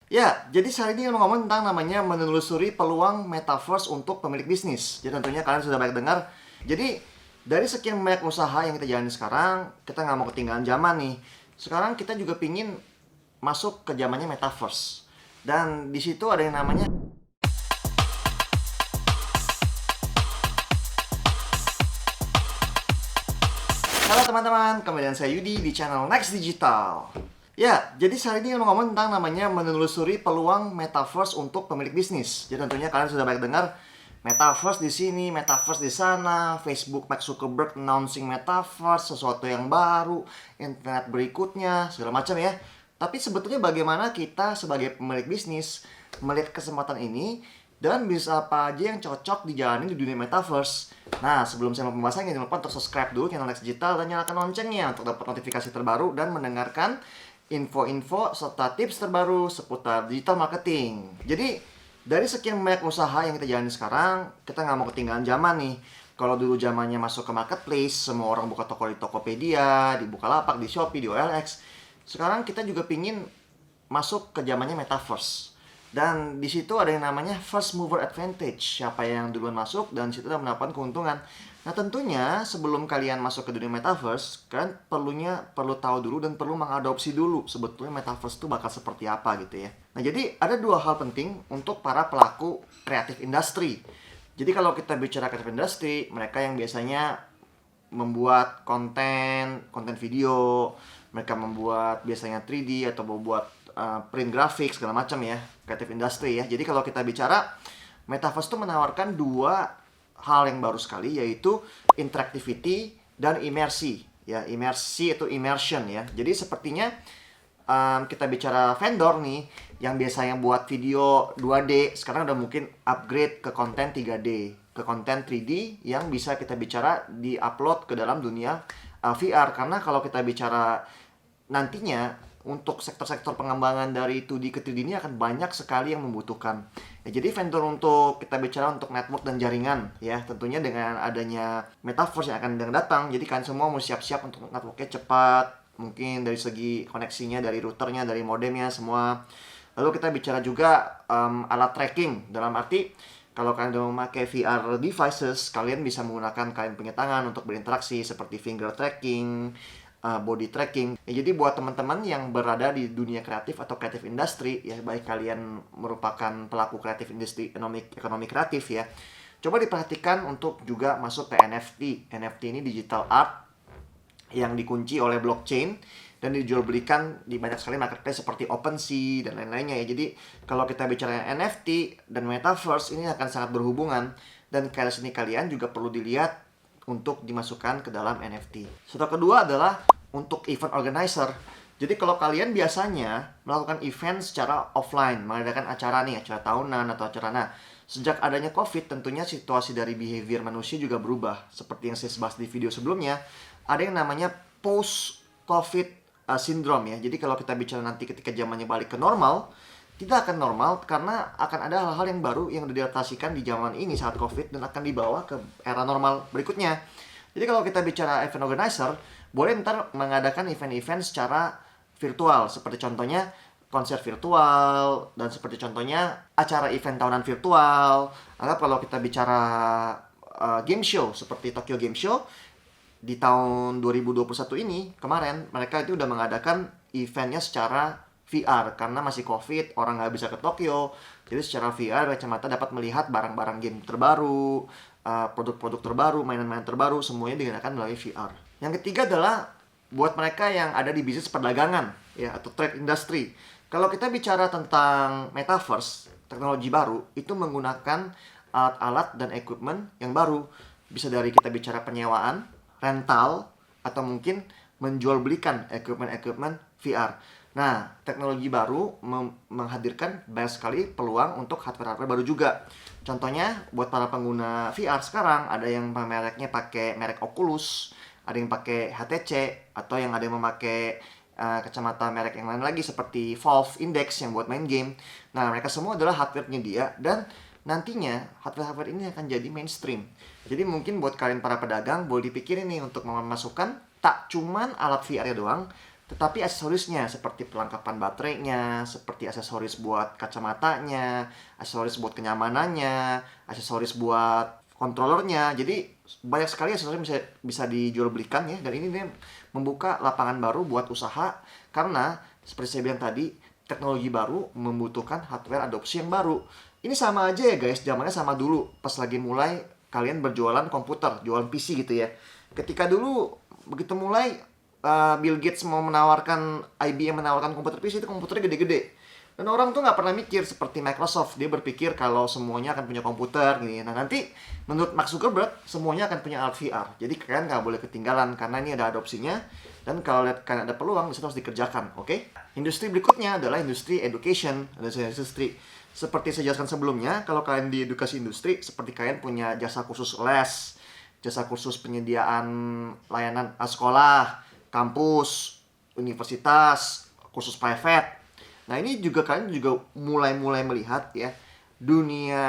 Ya, jadi hari ini mau ngomong tentang namanya menelusuri peluang metaverse untuk pemilik bisnis. Jadi tentunya kalian sudah banyak dengar. Jadi dari sekian banyak usaha yang kita jalani sekarang, kita nggak mau ketinggalan zaman nih. Sekarang kita juga pingin masuk ke zamannya metaverse. Dan di situ ada yang namanya. Halo teman-teman, kembali dengan saya Yudi di channel Next Digital. Ya, jadi hari ini mau ngomong tentang namanya menelusuri peluang metaverse untuk pemilik bisnis. Jadi tentunya kalian sudah banyak dengar metaverse di sini, metaverse di sana, Facebook Mark Zuckerberg announcing metaverse, sesuatu yang baru, internet berikutnya, segala macam ya. Tapi sebetulnya bagaimana kita sebagai pemilik bisnis melihat kesempatan ini dan bisa apa aja yang cocok dijalani di dunia metaverse. Nah, sebelum saya mau pembahasannya, jangan lupa untuk subscribe dulu channel Next Digital dan nyalakan loncengnya untuk dapat notifikasi terbaru dan mendengarkan info-info serta tips terbaru seputar digital marketing. Jadi, dari sekian banyak usaha yang kita jalani sekarang, kita nggak mau ketinggalan zaman nih. Kalau dulu zamannya masuk ke marketplace, semua orang buka toko di Tokopedia, di Bukalapak, di Shopee, di OLX. Sekarang kita juga pingin masuk ke zamannya metaverse. Dan di situ ada yang namanya first mover advantage. Siapa yang duluan masuk dan situ mendapatkan keuntungan. Nah, tentunya sebelum kalian masuk ke dunia metaverse, kalian perlu tahu dulu dan perlu mengadopsi dulu sebetulnya metaverse itu bakal seperti apa gitu ya. Nah, jadi ada dua hal penting untuk para pelaku kreatif industri. Jadi kalau kita bicara kreatif industri, mereka yang biasanya membuat konten video, mereka membuat biasanya 3D atau membuat print graphic segala macam ya, creative industry ya. Jadi kalau kita bicara metaverse itu menawarkan dua hal yang baru sekali, yaitu interactivity dan imersi ya. Imersi itu immersion ya. Jadi sepertinya kita bicara vendor nih yang biasanya buat video 2D, sekarang udah mungkin upgrade ke konten 3D, ke konten 3D yang bisa kita bicara di-upload ke dalam dunia VR. Karena kalau kita bicara nantinya untuk sektor-sektor pengembangan dari 2D ke 3D ini akan banyak sekali yang membutuhkan. Ya, jadi vendor untuk kita bicara untuk network dan jaringan ya, tentunya dengan adanya metaverse yang akan datang, jadi kalian semua mau siap-siap untuk networknya cepat, mungkin dari segi koneksinya, dari routernya, dari modemnya semua. Lalu kita bicara juga alat tracking, dalam arti kalau kalian udah memakai VR devices, kalian bisa menggunakan kalian punya tangan untuk berinteraksi seperti finger tracking, body tracking. Ya, jadi buat teman-teman yang berada di dunia kreatif atau kreatif industri, ya baik kalian merupakan pelaku kreatif industri ekonomi kreatif ya, coba diperhatikan untuk juga masuk ke NFT. NFT ini digital art yang dikunci oleh blockchain dan dijual belikan di banyak sekali marketplace seperti OpenSea dan lain-lainnya ya. Jadi kalau kita bicara NFT dan metaverse ini akan sangat berhubungan, dan kalian juga perlu dilihat untuk dimasukkan ke dalam NFT. Satu kedua adalah untuk event organizer. Jadi kalau kalian biasanya melakukan event secara offline, mengadakan acara nih, acara tahunan atau acara, nah sejak adanya COVID, tentunya situasi dari behavior manusia juga berubah. Seperti yang saya bahas di video sebelumnya, ada yang namanya post-COVID syndrome ya. Jadi kalau kita bicara nanti ketika zamannya balik ke normal, tidak akan normal karena akan ada hal-hal yang baru yang diadaptasikan di zaman ini saat COVID dan akan dibawa ke era normal berikutnya. Jadi kalau kita bicara event organizer, boleh ntar mengadakan event-event secara virtual. Seperti contohnya konser virtual, dan seperti contohnya acara event tahunan virtual. Anggap kalau kita bicara game show seperti Tokyo Game Show di tahun 2021 ini, kemarin mereka itu udah mengadakan eventnya secara VR karena masih COVID, orang nggak bisa ke Tokyo. Jadi secara VR kacamata dapat melihat barang-barang game terbaru, produk-produk terbaru, mainan-mainan terbaru, semuanya digunakan melalui VR. Yang ketiga adalah buat mereka yang ada di bisnis perdagangan ya, atau trade industry. Kalau kita bicara tentang metaverse, teknologi baru itu menggunakan alat-alat dan equipment yang baru. Bisa dari kita bicara penyewaan, rental, atau mungkin menjual belikan equipment VR. Nah, teknologi baru menghadirkan banyak sekali peluang untuk hardware-hardware baru juga. Contohnya buat para pengguna VR sekarang, ada yang mereknya pakai merek Oculus, ada yang pakai HTC, atau yang ada yang memakai kacamata merek yang lain lagi seperti Valve Index yang buat main game. Nah, mereka semua adalah hardware-nya dia, dan nantinya hardware-hardware ini akan jadi mainstream. Jadi mungkin buat kalian para pedagang boleh dipikirin nih untuk memasukkan tak cuman alat VR-nya doang, tetapi aksesorisnya seperti perlengkapan baterainya, seperti aksesoris buat kacamatanya, aksesoris buat kenyamanannya, aksesoris buat controllernya. Jadi banyak sekali aksesoris bisa dijual belikan ya, dan ini dia membuka lapangan baru buat usaha karena seperti saya bilang tadi, teknologi baru membutuhkan hardware adopsi yang baru. Ini sama aja ya guys, zamannya sama dulu pas lagi mulai kalian berjualan komputer, jualan PC gitu ya. Ketika dulu begitu mulai Bill Gates mau menawarkan, IBM menawarkan komputer PC, itu komputernya gede-gede. Dan orang tuh nggak pernah mikir seperti Microsoft. Dia berpikir kalau semuanya akan punya komputer gini. Nah nanti menurut Mark Zuckerberg semuanya akan punya alat VR. Jadi kalian nggak boleh ketinggalan karena ini ada adopsinya. Dan kalau lihat kalian ada peluang, bisa harus dikerjakan, oke? Industri berikutnya adalah industri education. Ada industri seperti saya jelaskan sebelumnya, kalau kalian di edukasi industri, seperti kalian punya jasa kursus les, jasa kursus penyediaan layanan sekolah, kampus, universitas, kursus private. Nah ini juga kalian juga mulai melihat ya, dunia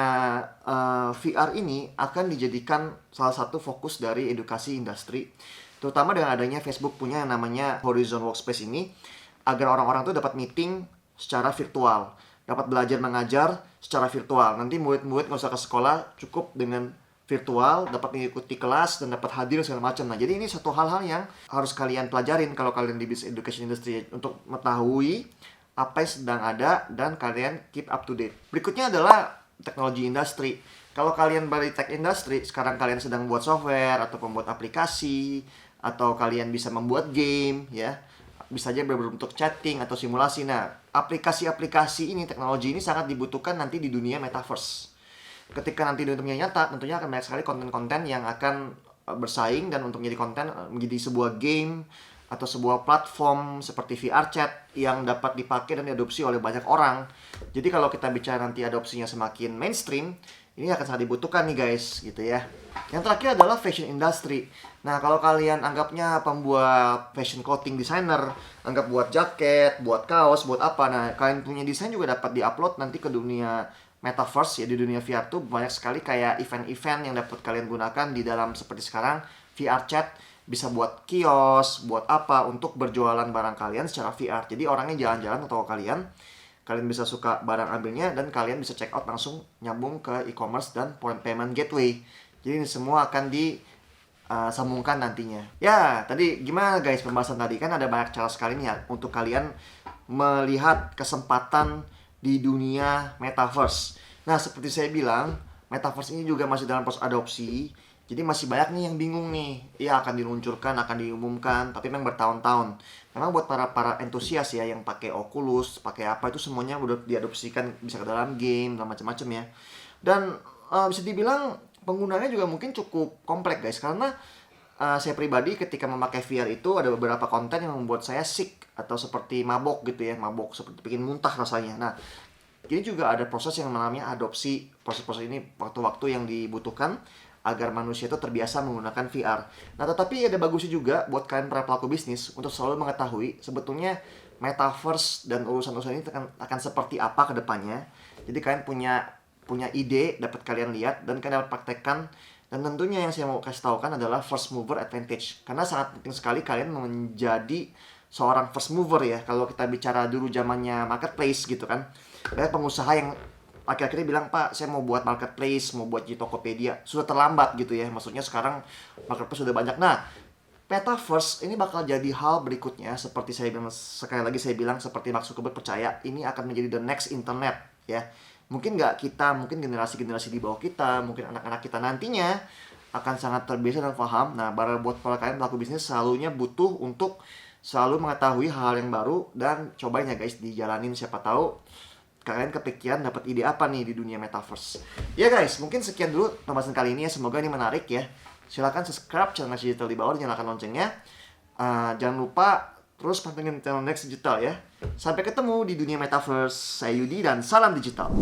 VR ini akan dijadikan salah satu fokus dari edukasi industri, terutama dengan adanya Facebook punya yang namanya Horizon Workspace ini, agar orang-orang tuh dapat meeting secara virtual, dapat belajar mengajar secara virtual. Nanti murid-murid nggak usah ke sekolah, cukup dengan virtual, dapat mengikuti kelas dan dapat hadir segala macam. Nah, jadi ini satu hal-hal yang harus kalian pelajarin kalau kalian di business education industry untuk mengetahui apa yang sedang ada dan kalian keep up to date. Berikutnya adalah teknologi industri. Kalau kalian dari tech industry, sekarang kalian sedang buat software atau membuat aplikasi atau kalian bisa membuat game ya. Bisa aja berbentuk chatting atau simulasi. Nah, aplikasi-aplikasi ini, teknologi ini sangat dibutuhkan nanti di dunia metaverse. Ketika nanti dunia nyata, tentunya akan banyak sekali konten-konten yang akan bersaing dan untuk menjadi konten menjadi sebuah game atau sebuah platform seperti VR chat yang dapat dipakai dan diadopsi oleh banyak orang. Jadi kalau kita bicara nanti adopsinya semakin mainstream, ini akan sangat dibutuhkan nih guys, gitu ya. Yang terakhir adalah fashion industry. Nah, kalau kalian anggapnya pembuat fashion clothing designer, anggap buat jaket, buat kaos, buat apa. Nah, kalian punya desain juga dapat diupload nanti ke dunia metaverse ya. Di dunia VR tuh banyak sekali kayak event-event yang dapat kalian gunakan di dalam seperti sekarang VR chat, bisa buat kios, buat apa untuk berjualan barang kalian secara VR. Jadi orangnya jalan-jalan atau kalian bisa suka barang ambilnya dan kalian bisa check out langsung nyambung ke e-commerce dan payment gateway. Jadi ini semua akan disambungkan nantinya. Ya, tadi gimana guys pembahasan tadi? Kan ada banyak cara sekali nih ya untuk kalian melihat kesempatan di dunia metaverse. Nah, seperti saya bilang, metaverse ini juga masih dalam proses adopsi. Jadi masih banyak nih yang bingung nih. Iya, akan diluncurkan, akan diumumkan, tapi memang bertahun-tahun. Memang buat para entusias ya yang pakai Oculus, pakai apa itu semuanya udah diadopsikan bisa ke dalam game dan macam-macam ya. Dan bisa dibilang penggunanya juga mungkin cukup kompleks guys, karena saya pribadi ketika memakai VR itu ada beberapa konten yang membuat saya sick atau seperti mabok gitu ya, mabok seperti bikin muntah rasanya. Nah, ini juga ada proses yang namanya adopsi. Proses-proses ini waktu-waktu yang dibutuhkan agar manusia itu terbiasa menggunakan VR. Nah, tetapi ada bagusnya juga buat kalian para pelaku bisnis untuk selalu mengetahui sebetulnya metaverse dan urusan-urusan ini akan seperti apa ke depannya. Jadi kalian punya ide, dapat kalian lihat dan kalian dapat praktekkan. Dan tentunya yang saya mau kasih tahu kan adalah first mover advantage. Karena sangat penting sekali kalian menjadi seorang first mover ya. Kalau kita bicara dulu zamannya marketplace gitu kan. Banyak pengusaha yang akhir-akhirnya bilang, Pak, saya mau buat marketplace, mau buat Tokopedia. Sudah terlambat gitu ya. Maksudnya sekarang marketplace sudah banyak. Nah, metaverse ini bakal jadi hal berikutnya. Seperti saya bilang, sekali lagi saya bilang, seperti Mark Zuckerberg percaya, ini akan menjadi the next internet ya. Mungkin nggak kita, mungkin generasi-generasi di bawah kita, mungkin anak-anak kita nantinya akan sangat terbiasa dan paham. Nah, buat para kalian pelaku bisnis selalunya butuh untuk selalu mengetahui hal yang baru dan cobain ya guys, dijalanin, siapa tahu kalian kepikiran dapat ide apa nih di dunia metaverse. Ya guys, mungkin sekian dulu pembahasan kali ini ya, semoga ini menarik ya. Silahkan subscribe channel Next Digital di bawah dan nyalakan loncengnya. Jangan lupa terus pantengin channel Next Digital ya. Sampai ketemu di dunia metaverse. Saya Yudi dan salam digital.